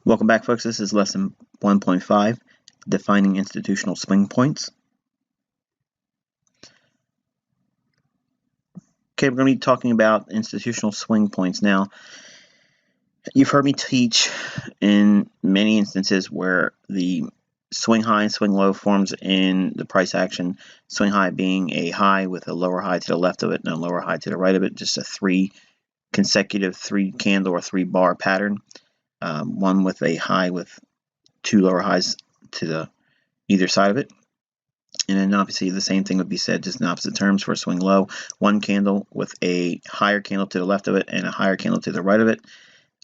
Welcome back, folks. This is lesson 1.5, defining institutional swing points. Okay, we're going to be talking about institutional swing points. Now, you've heard me teach in many instances where the swing high and swing low forms in the price action, swing high being a high with a lower high to the left of it and a lower high to the right of it, just a consecutive three candle or three bar pattern. One with a high with two lower highs to the either side of it. And then obviously the same thing would be said just in opposite terms for a swing low. One candle with a higher candle to the left of it and a higher candle to the right of it.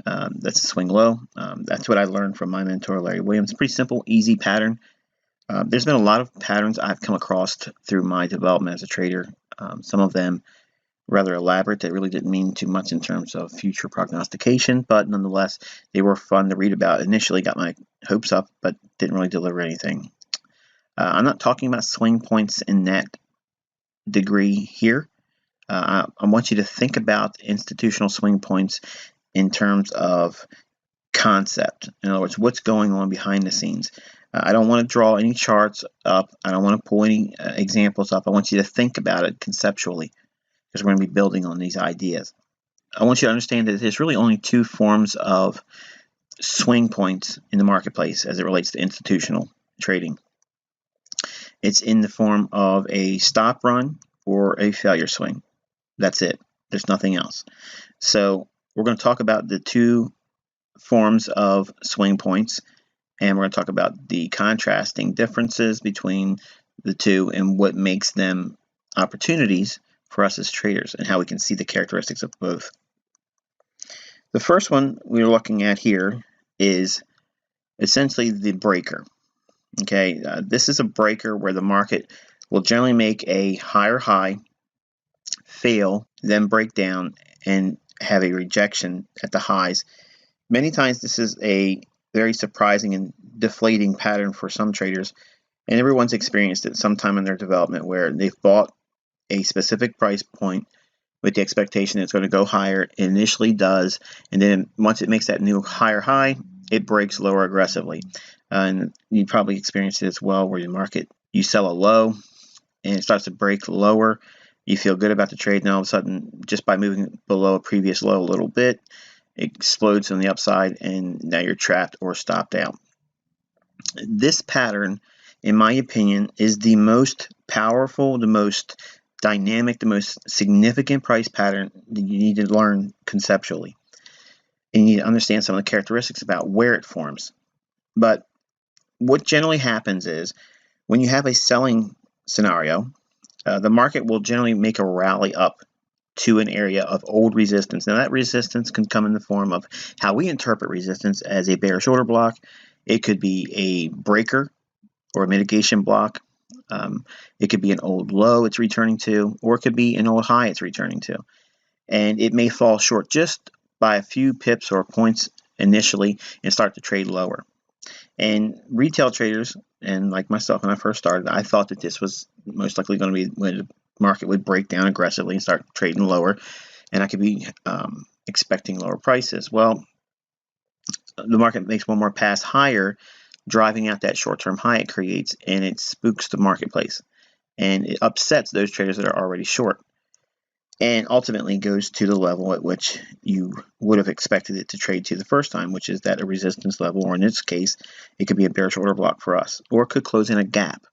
That's a swing low. That's what I learned from my mentor, Larry Williams. Pretty simple, easy pattern. There's been a lot of patterns I've come across through my development as a trader. Some of them rather elaborate that really didn't mean too much in terms of future prognostication, but nonetheless, they were fun to read about. Initially got my hopes up, but didn't really deliver anything. I'm not talking about swing points in that degree here. I want you to think about institutional swing points in terms of concept. In other words, what's going on behind the scenes. I don't want to draw any charts up. I don't want to pull any examples up. I want you to think about it conceptually, because we're going to be building on these ideas. I want you to understand that there's really only two forms of swing points in the marketplace as it relates to institutional trading. It's in the form of a stop run or a failure swing. That's it. There's nothing else. So we're going to talk about the two forms of swing points, and we're going to talk about the contrasting differences between the two and what makes them opportunities for us as traders and how we can see the characteristics of both. The first one we're looking at here is essentially the breaker. Okay, this is a breaker where the market will generally make a higher high, fail, then break down and have a rejection at the highs. Many times this is a very surprising and deflating pattern for some traders, and everyone's experienced it sometime in their development where they've bought a specific price point with the expectation it's going to go higher. It initially does, and then once it makes that new higher high, it breaks lower aggressively. And you probably experienced it as well, where you sell a low and it starts to break lower. You feel good about the trade, and all of a sudden, just by moving below a previous low a little bit, it explodes on the upside, and now you're trapped or stopped out. This pattern, in my opinion, is the most powerful, the most dynamic, the most significant price pattern that you need to learn conceptually. And you need to understand some of the characteristics about where it forms. But what generally happens is when you have a selling scenario, the market will generally make a rally up to an area of old resistance. Now, that resistance can come in the form of how we interpret resistance as a bearish order block. It could be a breaker or a mitigation block. It could be an old low it's returning to, or it could be an old high it's returning to. And it may fall short just by a few pips or points initially and start to trade lower. And retail traders, and like myself when I first started, I thought that this was most likely going to be when the market would break down aggressively and start trading lower, and I could be expecting lower prices. Well, the market makes one more pass higher, driving out that short-term high it creates, and it spooks the marketplace, and it upsets those traders that are already short, and ultimately goes to the level at which you would have expected it to trade to the first time, which is that a resistance level, or in this case, it could be a bearish order block for us, or it could close in a gap.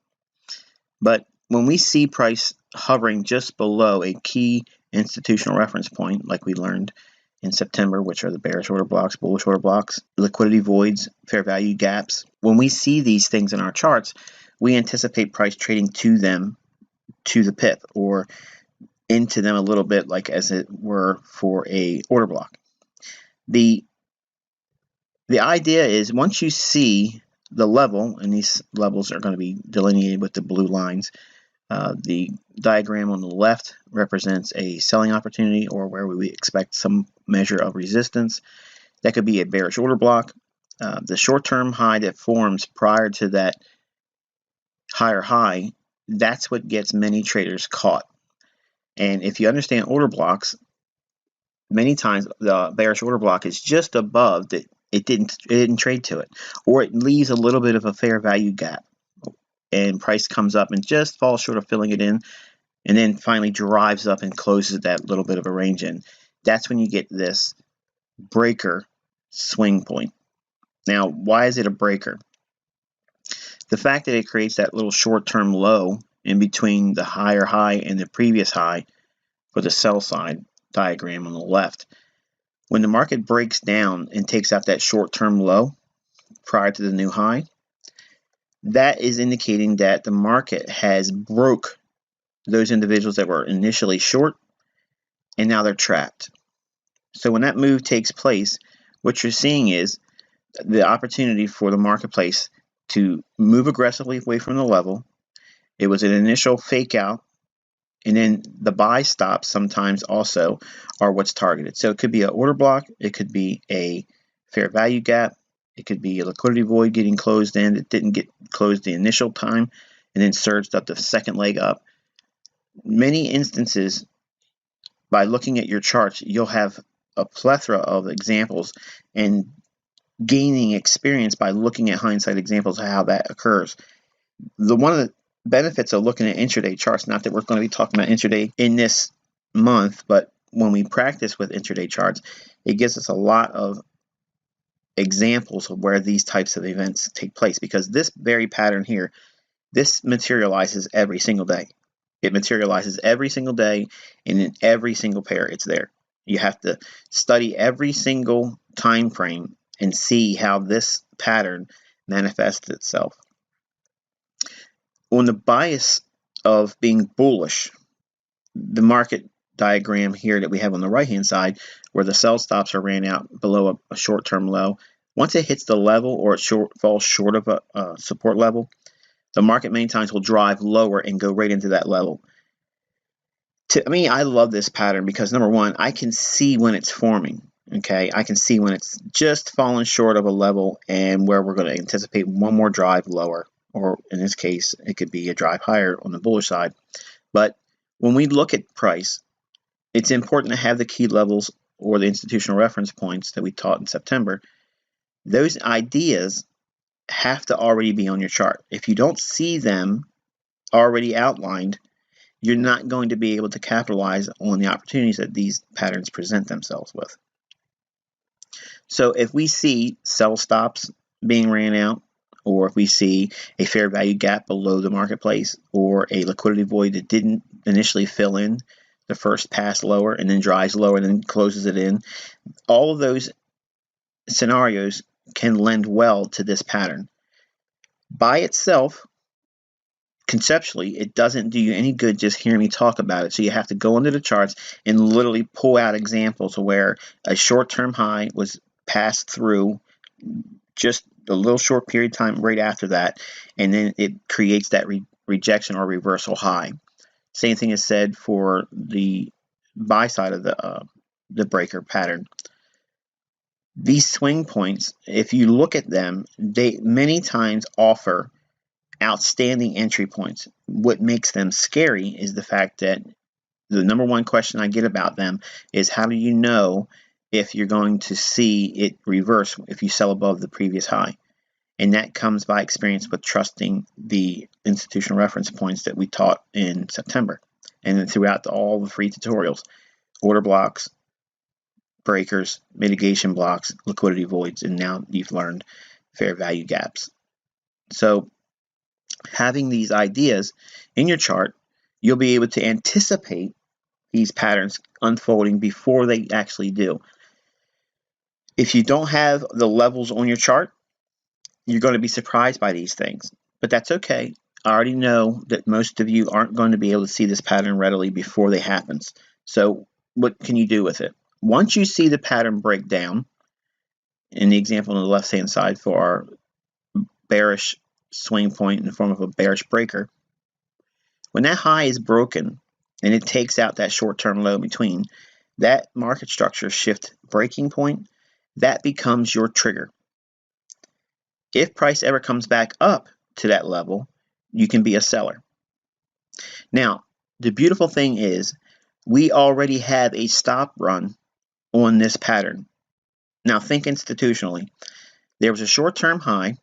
But when we see price hovering just below a key institutional reference point, like we learned in September, which are the bearish order blocks, bullish order blocks, liquidity voids, fair value gaps, when we see these things in our charts, we anticipate price trading to them, to the pip, or into them a little bit, like as it were for a order block. The idea is once you see the level, and these levels are going to be delineated with the blue lines, the diagram on the left represents a selling opportunity or where we expect some measure of resistance. That could be a bearish order block. The short-term high that forms prior to that higher high, that's what gets many traders caught. And if you understand order blocks, many times the bearish order block is just above the it didn't trade to it, or it leaves a little bit of a fair value gap, and price comes up and just falls short of filling it in, and then finally drives up and closes that little bit of a range in. That's when you get this breaker swing point. Now, why is it a breaker? The fact that it creates that little short-term low in between the higher high and the previous high for the sell side diagram on the left. When the market breaks down and takes out that short-term low prior to the new high, that is indicating that the market has broke those individuals that were initially short, and now they're trapped. So when that move takes place, what you're seeing is the opportunity for the marketplace to move aggressively away from the level. It was an initial fake out, and then the buy stops sometimes also are what's targeted. So it could be an order block, it could be a fair value gap, it could be a liquidity void getting closed in that didn't get closed the initial time and then surged up the second leg up. Many instances, by looking at your charts, you'll have a plethora of examples and gaining experience by looking at hindsight examples of how that occurs. One of the benefits of looking at intraday charts, not that we're going to be talking about intraday in this month, but when we practice with intraday charts, it gives us a lot of examples of where these types of events take place, because this very pattern here, this materializes every single day. It materializes every single day, and in every single pair it's there. You have to study every single time frame and see how this pattern manifests itself. On the bias of being bullish, the market diagram here that we have on the right hand side, where the sell stops are ran out below a short-term low, once it hits the level or it falls short of a support level, the market many times will drive lower and go right into that level. To me, I love this pattern because, number one, I can see when it's forming. Okay, I can see when it's just fallen short of a level and where we're going to anticipate one more drive lower, or in this case, it could be a drive higher on the bullish side. But when we look at price, it's important to have the key levels or the institutional reference points that we taught in September. Those ideas have to already be on your chart. If you don't see them already outlined, you're not going to be able to capitalize on the opportunities that these patterns present themselves with. So if we see sell stops being ran out, or if we see a fair value gap below the marketplace, or a liquidity void that didn't initially fill in the first pass lower and then drives lower and then closes it in, all of those scenarios can lend well to this pattern. By itself, conceptually, it doesn't do you any good just hearing me talk about it. So you have to go into the charts and literally pull out examples where a short-term high was passed through just a little short period of time right after that, and then it creates that rejection or reversal high. Same thing is said for the buy side of the breaker pattern. These swing points, if you look at them, they many times offer outstanding entry points. What makes them scary is the fact that the number one question I get about them is, how do you know if you're going to see it reverse if you sell above the previous high? And that comes by experience with trusting the institutional reference points that we taught in September and throughout all the free tutorials: order blocks, breakers, mitigation blocks, liquidity voids, and now you've learned fair value gaps. So having these ideas in your chart, you'll be able to anticipate these patterns unfolding before they actually do. If you don't have the levels on your chart, you're going to be surprised by these things, but that's okay. I already know that most of you aren't going to be able to see this pattern readily before they happen. So what can you do with it? Once you see the pattern break down, in the example on the left-hand side for our bearish swing point in the form of a bearish breaker, when that high is broken and it takes out that short-term low between, that market structure shift breaking point, that becomes your trigger. If price ever comes back up to that level, you can be a seller. Now, the beautiful thing is we already have a stop run on this pattern. Now think institutionally. There was a short-term high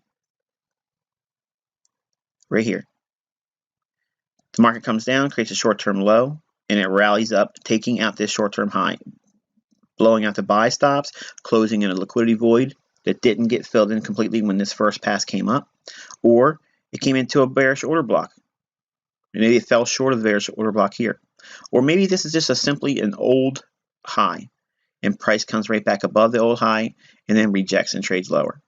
right here. The market comes down, creates a short-term low, and it rallies up, taking out this short-term high, blowing out the buy stops, closing in a liquidity void that didn't get filled in completely when this first pass came up, or it came into a bearish order block. And maybe it fell short of the bearish order block here. Or maybe this is just simply an old high, and price comes right back above the old high and then rejects and trades lower.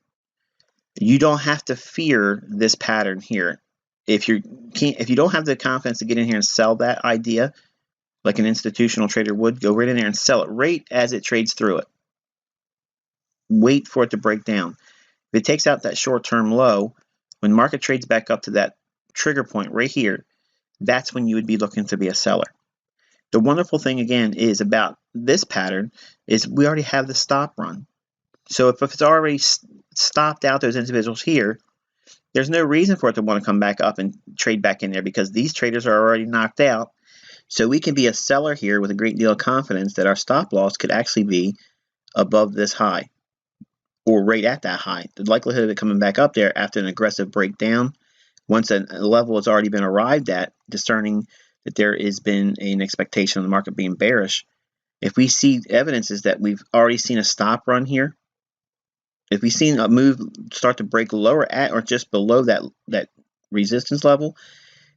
You don't have to fear this pattern here. If you don't have the confidence to get in here and sell that idea, like an institutional trader would, go right in there and sell it right as it trades through it. Wait for it to break down. If it takes out that short-term low, when market trades back up to that trigger point right here, that's when you would be looking to be a seller. The wonderful thing again is about this pattern is we already have the stop run. So if it's already stopped out those individuals here, there's no reason for it to want to come back up and trade back in there because these traders are already knocked out. So we can be a seller here with a great deal of confidence that our stop loss could actually be above this high or right at that high. The likelihood of it coming back up there after an aggressive breakdown, once a level has already been arrived at, discerning that there has been an expectation of the market being bearish. If we see evidences that we've already seen a stop run here, if we've seen a move start to break lower at or just below that resistance level,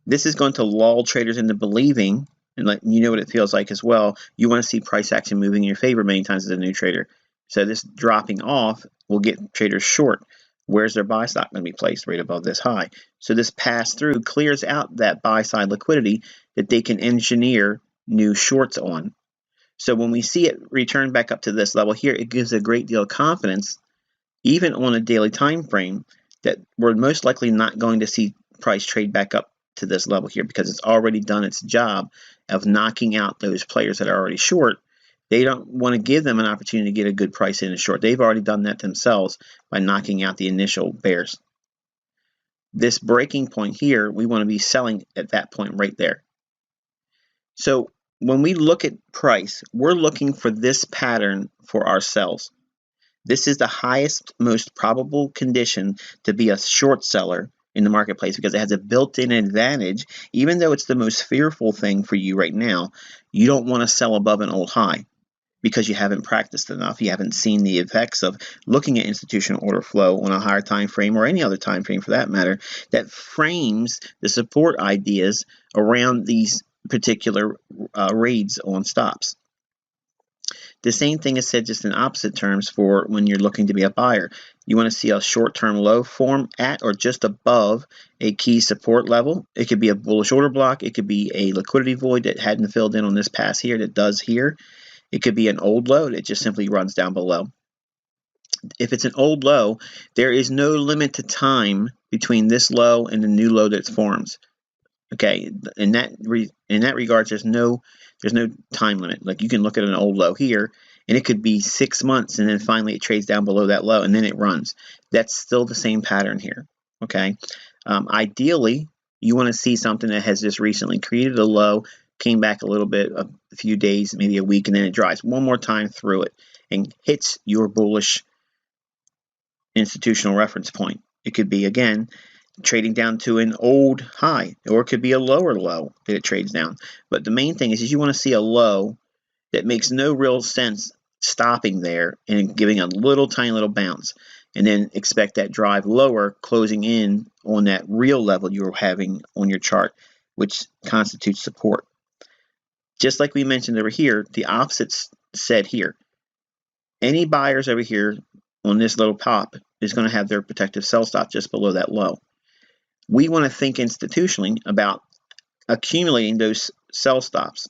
this is going to lull traders into believing, and you know what it feels like as well, you want to see price action moving in your favor many times as a new trader. So this dropping off will get traders short. Where's their buy stop going to be placed? Right above this high. So this pass through clears out that buy side liquidity that they can engineer new shorts on. So when we see it return back up to this level here, it gives a great deal of confidence, even on a daily time frame, that we're most likely not going to see price trade back up to this level here because it's already done its job of knocking out those players that are already short. They don't want to give them an opportunity to get a good price in a short. They've already done that themselves by knocking out the initial bears. This breaking point here, we want to be selling at that point right there. So when we look at price, we're looking for this pattern for ourselves. This is the highest, most probable condition to be a short seller in the marketplace because it has a built-in advantage. Even though it's the most fearful thing for you right now, you don't want to sell above an old high because you haven't practiced enough. You haven't seen the effects of looking at institutional order flow on a higher time frame or any other time frame for that matter that frames the support ideas around these particular raids on stops. The same thing is said just in opposite terms for when you're looking to be a buyer. You want to see a short-term low form at or just above a key support level. It could be a bullish order block. It could be a liquidity void that hadn't filled in on this pass here that does here. It could be an old low that just simply runs down below. If it's an old low, there is no limit to time between this low and the new low that forms. Okay, in that regard, there's no time limit. Like you can look at an old low here, and it could be 6 months, and then finally it trades down below that low, and then it runs. That's still the same pattern here. Okay, ideally, you want to see something that has just recently created a low, came back a little bit, a few days, maybe a week, and then it drives one more time through it and hits your bullish institutional reference point. It could be again trading down to an old high, or it could be a lower low that it trades down. But the main thing is you want to see a low that makes no real sense stopping there and giving a little tiny little bounce, and then expect that drive lower, closing in on that real level you're having on your chart, which constitutes support. Just like we mentioned over here, the opposite's said here. Any buyers over here on this little pop is going to have their protective sell stop just below that low. We want to think institutionally about accumulating those sell stops.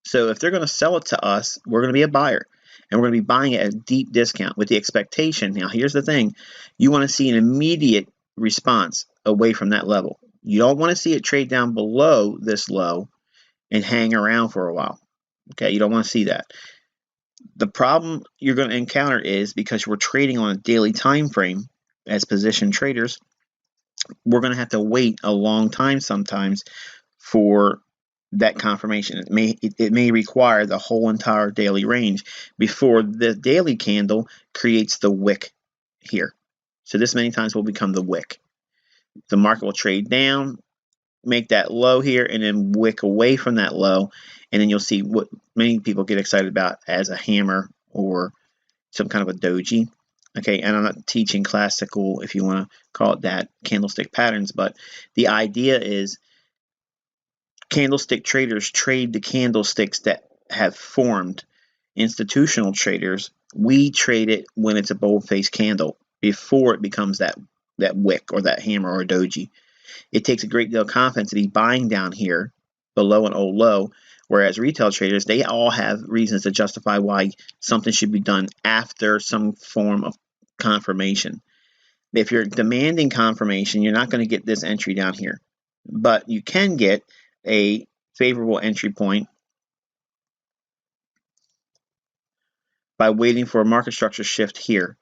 So if they're going to sell it to us, we're going to be a buyer, and we're going to be buying it at a deep discount with the expectation. Now, here's the thing. You want to see an immediate response away from that level. You don't want to see it trade down below this low and hang around for a while. Okay, you don't want to see that. The problem you're going to encounter is because we're trading on a daily time frame as position traders, we're going to have to wait a long time sometimes for that confirmation. It may require the whole entire daily range before the daily candle creates the wick here. So this many times will become the wick. The market will trade down, make that low here, and then wick away from that low, and then you'll see what many people get excited about as a hammer or some kind of a doji. Okay, and I'm not teaching classical, if you want to call it that, candlestick patterns, but the idea is candlestick traders trade the candlesticks that have formed. Institutional traders, we trade it when it's a bold-faced candle before it becomes that wick or that hammer or doji. It takes a great deal of confidence to be buying down here below an old low, whereas retail traders, they all have reasons to justify why something should be done after some form of confirmation. If you're demanding confirmation, you're not going to get this entry down here, but you can get a favorable entry point by waiting for a market structure shift here.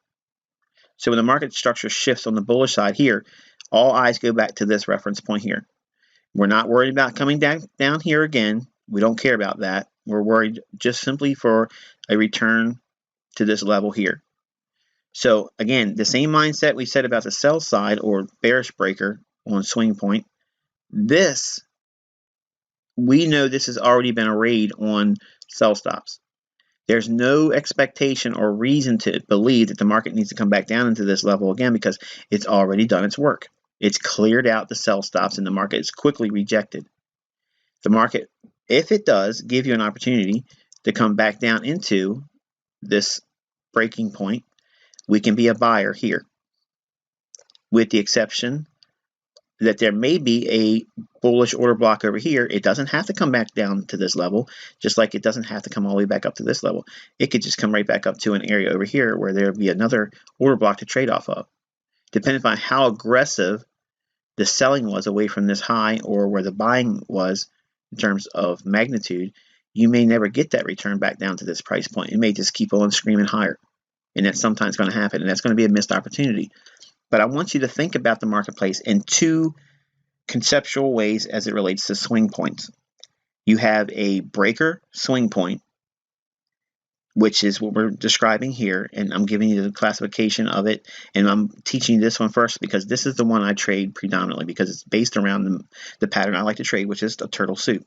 So when the market structure shifts on the bullish side here, all eyes go back to this reference point here. We're not worried about coming down here again. We don't care about that. We're worried just simply for a return to this level here. So again, the same mindset we said about the sell side or bearish breaker on swing point. This, we know this has already been a raid on sell stops. There's no expectation or reason to believe that the market needs to come back down into this level again because it's already done its work. It's cleared out the sell stops and the market is quickly rejected. The market, if it does give you an opportunity to come back down into this breaking point, we can be a buyer here, with the exception that there may be a bullish order block over here. It doesn't have to come back down to this level, just like it doesn't have to come all the way back up to this level. It could just come right back up to an area over here where there would be another order block to trade off of. Depending on how aggressive the selling was away from this high or where the buying was in terms of magnitude, you may never get that return back down to this price point. It may just keep on screaming higher. And that's sometimes going to happen, and that's going to be a missed opportunity. But I want you to think about the marketplace in two conceptual ways as it relates to swing points. You have a breaker swing point, which is what we're describing here, and I'm giving you the classification of it, and I'm teaching this one first because this is the one I trade predominantly because it's based around the pattern I like to trade, which is a turtle soup.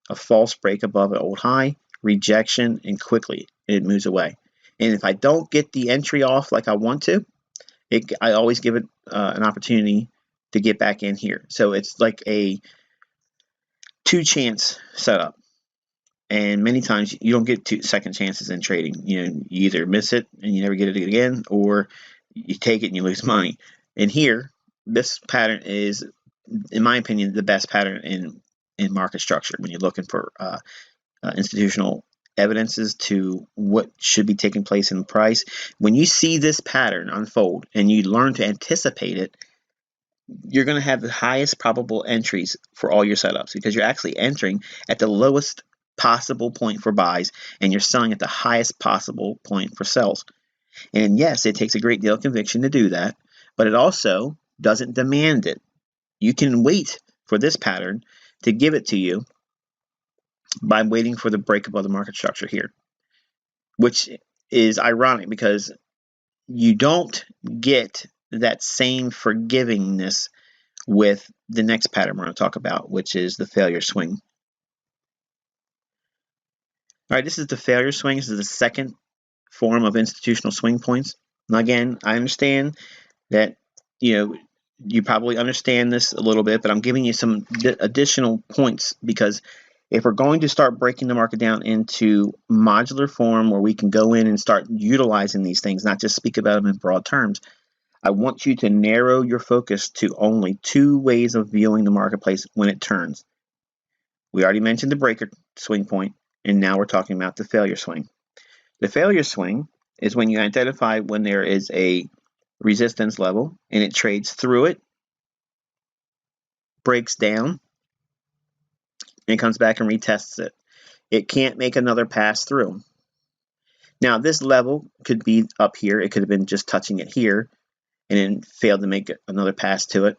A false break above an old high, rejection, and quickly it moves away. And if I don't get the entry off like I want to, I always give it an opportunity to get back in here. So it's like a two-chance setup. And many times you don't get second chances in trading. You either miss it and you never get it again, or you take it and you lose money. And here, this pattern is, in my opinion, the best pattern in market structure when you're looking for institutional evidences to what should be taking place in the price. When you see this pattern unfold and you learn to anticipate it, you're going to have the highest probable entries for all your setups because you're actually entering at the lowest possible point for buys and you're selling at the highest possible point for sells. And yes, it takes a great deal of conviction to do that, but it also doesn't demand it. You can wait for this pattern to give it to you by waiting for the break above the market structure here, which is ironic because you don't get that same forgivingness with the next pattern we're going to talk about, which is the failure swing. All right, this is the failure swing. This is the second form of institutional swing points. Now, again, I understand that you probably understand this a little bit, but I'm giving you some additional points because if we're going to start breaking the market down into modular form where we can go in and start utilizing these things, not just speak about them in broad terms, I want you to narrow your focus to only two ways of viewing the marketplace when it turns. We already mentioned the breaker swing point, and now we're talking about the failure swing. The failure swing is when you identify when there is a resistance level and it trades through it, breaks down, and comes back and retests it. It can't make another pass through. Now, this level could be up here. It could have been just touching it here and then failed to make another pass to it.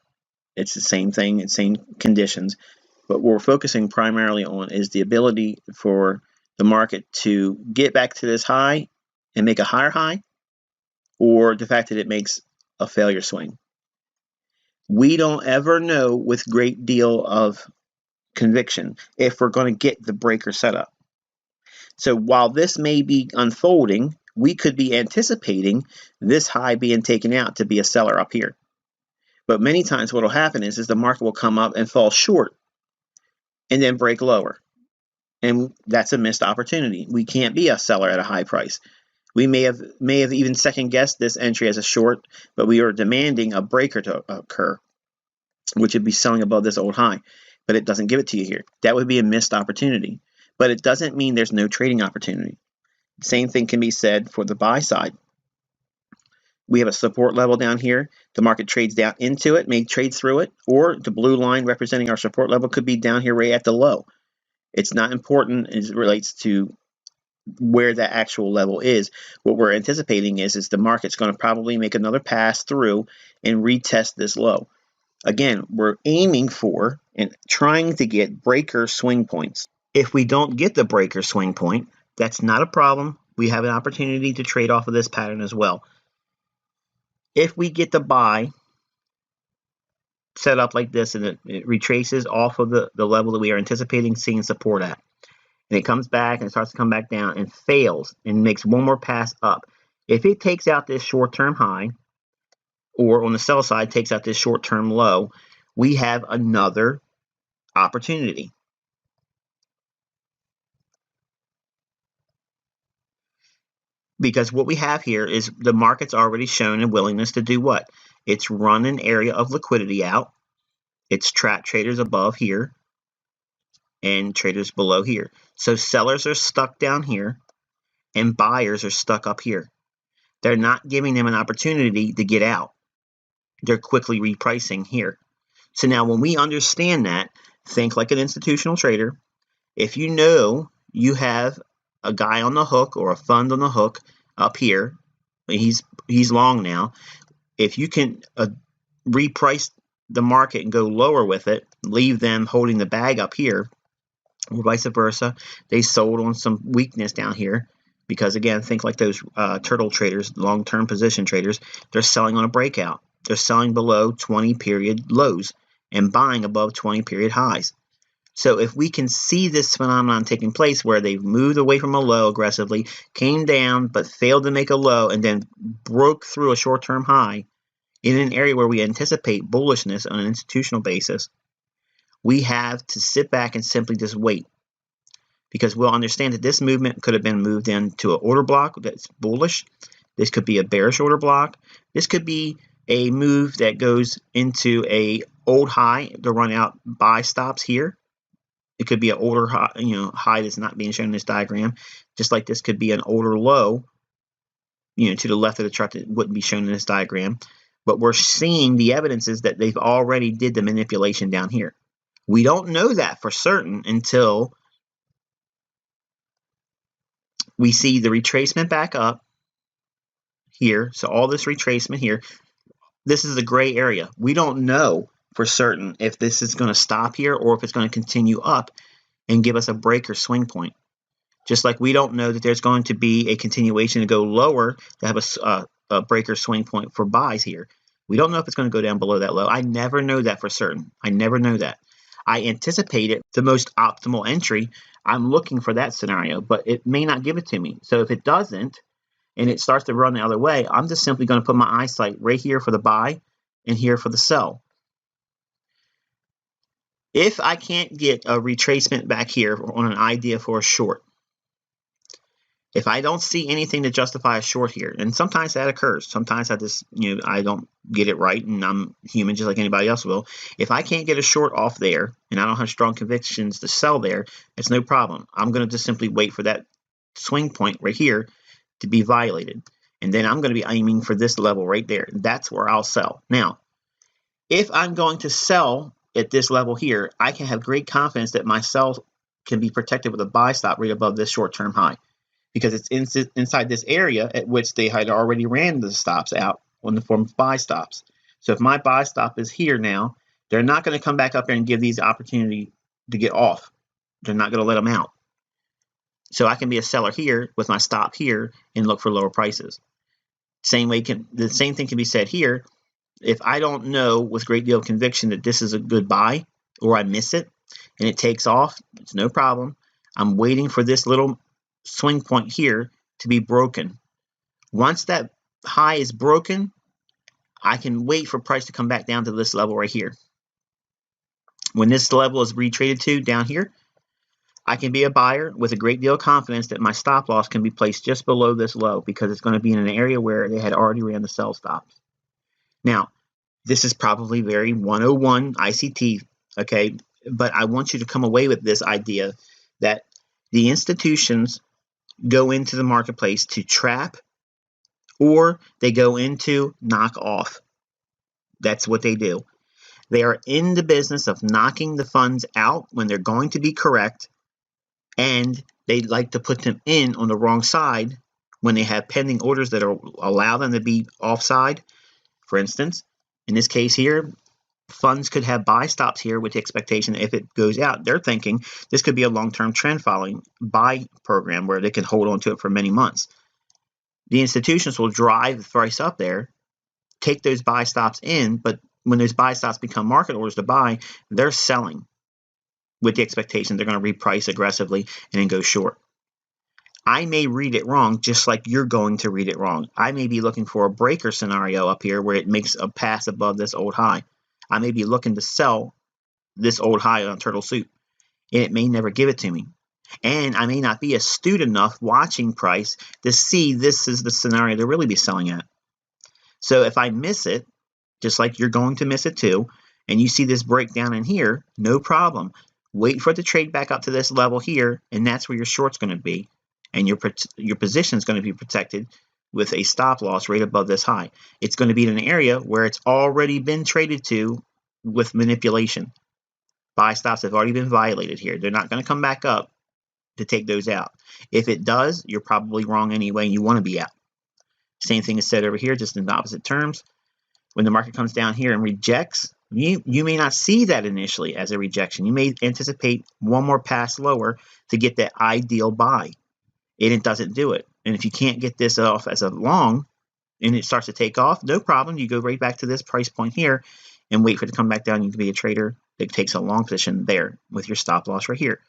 It's the same thing, it's same conditions. But what we're focusing primarily on is the ability for the market to get back to this high and make a higher high, or the fact that it makes a failure swing. We don't ever know with great deal of conviction if we're going to get the breaker set up. So while this may be unfolding, we could be anticipating this high being taken out to be a seller up here. But many times what will happen is the market will come up and fall short and then break lower. And that's a missed opportunity. We can't be a seller at a high price. We may have even second guessed this entry as a short, but we are demanding a breaker to occur, which would be selling above this old high. But it doesn't give it to you here. That would be a missed opportunity. But it doesn't mean there's no trading opportunity. Same thing can be said for the buy side. We have a support level down here. The market trades down into it, may trade through it, or the blue line representing our support level could be down here right at the low. It's not important as it relates to where that actual level is. What we're anticipating is the market's going to probably make another pass through and retest this low. Again, we're aiming for and trying to get breaker swing points. If we don't get the breaker swing point, that's not a problem. We have an opportunity to trade off of this pattern as well. If we get the buy set up like this and it retraces off of the level that we are anticipating seeing support at, and it comes back and starts to come back down and fails and makes one more pass up, if it takes out this short-term high, or on the sell side takes out this short-term low, we have another opportunity. Because what we have here is the market's already shown a willingness to do what? It's run an area of liquidity out. It's trapped traders above here and traders below here. So sellers are stuck down here and buyers are stuck up here. They're not giving them an opportunity to get out. They're quickly repricing here. So now when we understand that, think like an institutional trader. If you know you have a guy on the hook or a fund on the hook up here, he's long now. If you can reprice the market and go lower with it, leave them holding the bag up here, or vice versa, they sold on some weakness down here. Because again, think like those turtle traders, long-term position traders, they're selling on a breakout. They're selling below 20-period lows and buying above 20-period highs. So if we can see this phenomenon taking place where they've moved away from a low aggressively, came down but failed to make a low, and then broke through a short-term high in an area where we anticipate bullishness on an institutional basis, we have to sit back and simply just wait. Because we'll understand that this movement could have been moved into an order block that's bullish. This could be a bearish order block. This could be a move that goes into a old high to run out buy stops here. It could be an older high, high that's not being shown in this diagram. Just like this could be an older low, to the left of the chart that wouldn't be shown in this diagram. But we're seeing the evidence is that they've already did the manipulation down here. We don't know that for certain until we see the retracement back up here. So all this retracement here, this is a gray area. We don't know for certain if this is going to stop here or if it's going to continue up and give us a breaker swing point. Just like we don't know that there's going to be a continuation to go lower to have a breaker swing point for buys here. We don't know if it's going to go down below that low. I never know that for certain. I never know that. I anticipate it the most optimal entry. I'm looking for that scenario, but it may not give it to me. So if it doesn't, and it starts to run the other way, I'm just simply going to put my eyesight right here for the buy and here for the sell. If I can't get a retracement back here on an idea for a short, if I don't see anything to justify a short here, and sometimes that occurs. Sometimes I just, I don't get it right, and I'm human just like anybody else will. If I can't get a short off there, and I don't have strong convictions to sell there, it's no problem. I'm going to just simply wait for that swing point right here to be violated. And then I'm going to be aiming for this level right there. That's where I'll sell. Now, if I'm going to sell at this level here, I can have great confidence that my sell can be protected with a buy stop right above this short-term high, because it's inside this area at which they had already ran the stops out in the form of buy stops. So if my buy stop is here now, they're not going to come back up here and give these opportunity to get off. They're not going to let them out. So I can be a seller here with my stop here and look for lower prices. The same thing can be said here. If I don't know with great deal of conviction that this is a good buy, or I miss it and it takes off, it's no problem. I'm waiting for this little swing point here to be broken. Once that high is broken, I can wait for price to come back down to this level right here. When this level is retraded to down here, I can be a buyer with a great deal of confidence that my stop loss can be placed just below this low because it's going to be in an area where they had already ran the sell stops. Now, this is probably very 101 ICT, okay? But I want you to come away with this idea that the institutions go into the marketplace to trap, or they go into knock off. That's what they do. They are in the business of knocking the funds out when they're going to be correct, and they like to put them in on the wrong side when they have pending orders that allow them to be offside. For instance, in this case here, funds could have buy stops here with the expectation that if it goes out, they're thinking this could be a long-term trend following buy program where they can hold on to it for many months. The institutions will drive the price up there, take those buy stops in, but when those buy stops become market orders to buy, they're selling with the expectation they're going to reprice aggressively and then go short. I may read it wrong, just like you're going to read it wrong. I may be looking for a breaker scenario up here where it makes a pass above this old high. I may be looking to sell this old high on turtle soup, and it may never give it to me. And I may not be astute enough watching price to see this is the scenario to really be selling at. So if I miss it, just like you're going to miss it too, and you see this breakdown in here, no problem. Wait for it to trade back up to this level here, and that's where your short's going to be. And your position is going to be protected with a stop loss right above this high. It's going to be in an area where it's already been traded to with manipulation. Buy stops have already been violated here. They're not going to come back up to take those out. If it does, you're probably wrong anyway, and you want to be out. Same thing is said over here, just in opposite terms. When the market comes down here and rejects, you may not see that initially as a rejection. You may anticipate one more pass lower to get that ideal buy, and it doesn't do it. And if you can't get this off as a long and it starts to take off, no problem. You go right back to this price point here and wait for it to come back down. You can be a trader that takes a long position there with your stop loss right here.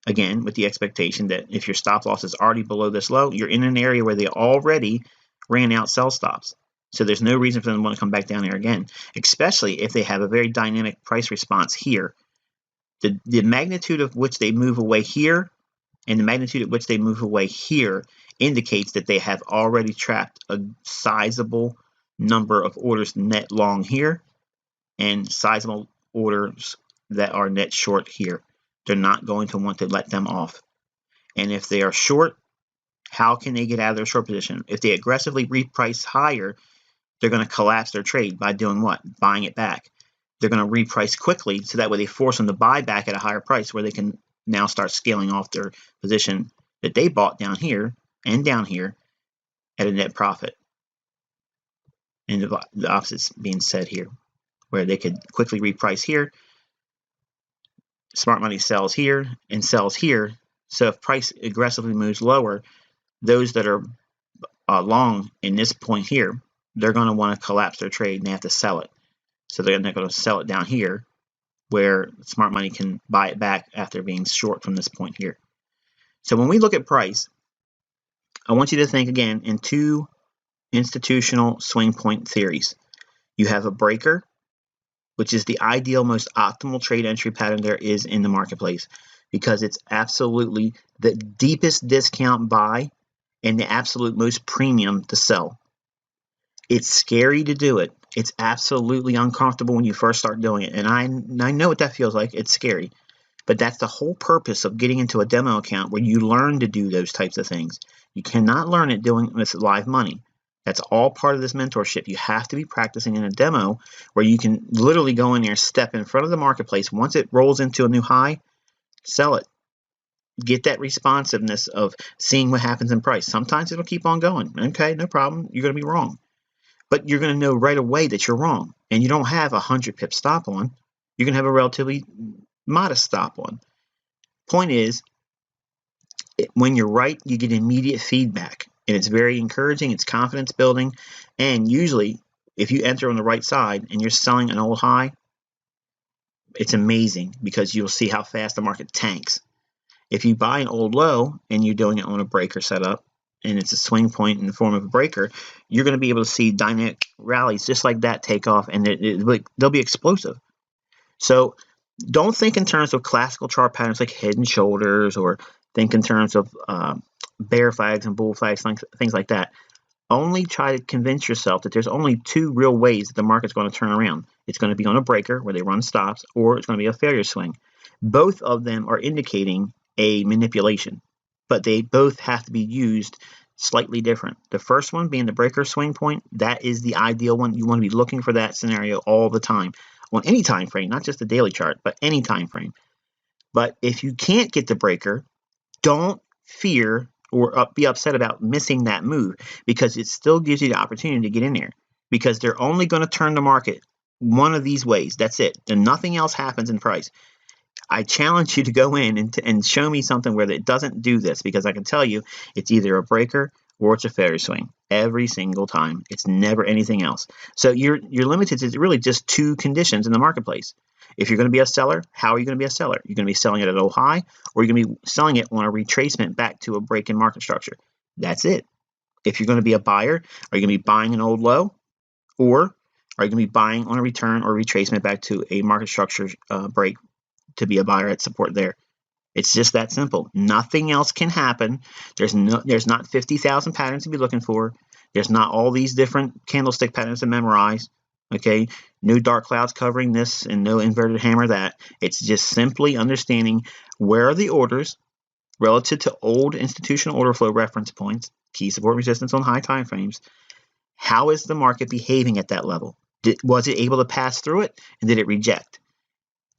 Again, with the expectation that if your stop loss is already below this low, you're in an area where they already ran out sell stops. So there's no reason for them to want to come back down here again, especially if they have a very dynamic price response here. The magnitude of which they move away here and the magnitude at which they move away here indicates that they have already trapped a sizable number of orders net long here and sizable orders that are net short here. They're not going to want to let them off. And if they are short, how can they get out of their short position? If they aggressively reprice higher, they're going to collapse their trade by doing what? Buying it back. They're going to reprice quickly so that way they force them to buy back at a higher price where they can now start scaling off their position that they bought down here and down here at a net profit. And the opposite's being said here, where they could quickly reprice here. Smart money sells here and sells here. So if price aggressively moves lower, those that are long in this point here, they're going to want to collapse their trade and they have to sell it. So they're going to sell it down here where smart money can buy it back after being short from this point here. So when we look at price, I want you to think again in two institutional swing point theories. You have a breaker, which is the ideal, most optimal trade entry pattern there is in the marketplace because it's absolutely the deepest discount buy and the absolute most premium to sell. It's scary to do it. It's absolutely uncomfortable when you first start doing it. And I know what that feels like. It's scary. But that's the whole purpose of getting into a demo account where you learn to do those types of things. You cannot learn it doing it with live money. That's all part of this mentorship. You have to be practicing in a demo where you can literally go in there, step in front of the marketplace. Once it rolls into a new high, sell it. Get that responsiveness of seeing what happens in price. Sometimes it'll keep on going. Okay, no problem. You're going to be wrong. But you're going to know right away that you're wrong. And you don't have a 100 pip stop on. You're going to have a relatively modest stop on. Point is, when you're right, you get immediate feedback, and it's very encouraging. It's confidence building, and usually, if you enter on the right side and you're selling an old high, it's amazing because you'll see how fast the market tanks. If you buy an old low and you're doing it on a breaker setup, and it's a swing point in the form of a breaker, you're going to be able to see dynamic rallies just like that take off, and they'll be explosive. So don't think in terms of classical chart patterns like head and shoulders, or think in terms of bear flags and bull flags, things like that. Only try to convince yourself that there's only two real ways that the market's going to turn around. It's going to be on a breaker where they run stops, or it's going to be a failure swing. Both of them are indicating a manipulation, but they both have to be used slightly different. The first one being the breaker swing point, that is the ideal one. You want to be looking for that scenario all the time on any time frame, not just the daily chart, but any time frame. But if you can't get the breaker, don't fear or be upset about missing that move, because it still gives you the opportunity to get in there, because they're only going to turn the market one of these ways. That's it. And nothing else happens in price. I challenge you to go in and show me something where it doesn't do this, because I can tell you it's either a breaker or it's a failure swing every single time. It's never anything else. So you're limited to really just two conditions in the marketplace. If you're going to be a seller, how are you going to be a seller? You're going to be selling it at a low high, or you're going to be selling it on a retracement back to a break in market structure. That's it. If you're going to be a buyer, are you going to be buying an old low, or are you going to be buying on a return or retracement back to a market structure break to be a buyer at support there? It's just that simple. Nothing else can happen. There's not 50,000 patterns to be looking for. There's not all these different candlestick patterns to memorize. Okay, no dark clouds covering this and no inverted hammer that. It's just simply understanding where are the orders relative to old institutional order flow reference points, key support resistance on high time frames. How is the market behaving at that level? Was it able to pass through it, and did it reject?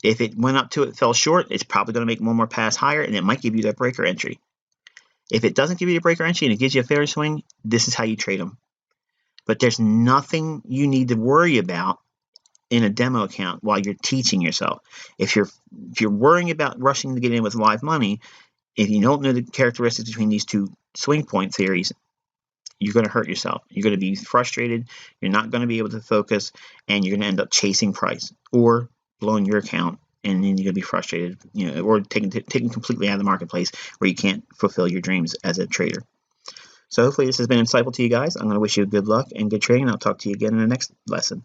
If it went up to it, fell short, it's probably going to make one more pass higher, and it might give you that breaker entry. If it doesn't give you a breaker entry and it gives you a fair swing, this is how you trade them. But there's nothing you need to worry about in a demo account while you're teaching yourself. If you're worrying about rushing to get in with live money, if you don't know the characteristics between these two swing point theories, you're going to hurt yourself. You're going to be frustrated. You're not going to be able to focus, and you're going to end up chasing price or blowing your account, and then you're going to be frustrated, or taken completely out of the marketplace where you can't fulfill your dreams as a trader. So hopefully this has been insightful to you guys. I'm going to wish you good luck and good trading. I'll talk to you again in the next lesson.